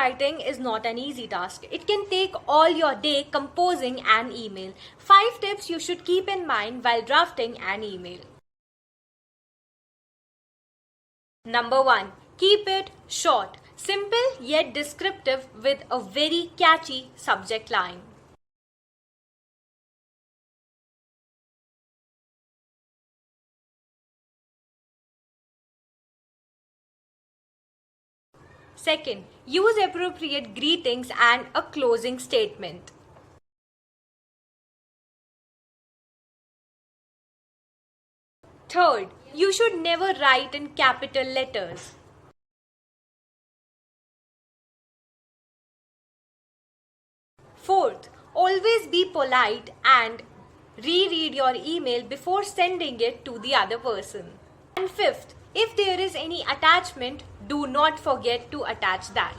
writing is not an easy task. It can take all your day composing an email. 5 tips you should keep in mind while drafting an email. Number 1. Keep it short, simple yet descriptive with a very catchy subject line. Second, use appropriate greetings and a closing statement. Third, you should never write in capital letters. Fourth, always be polite and reread your email before sending it to the other person. And fifth, if there is any attachment, do not forget to attach that.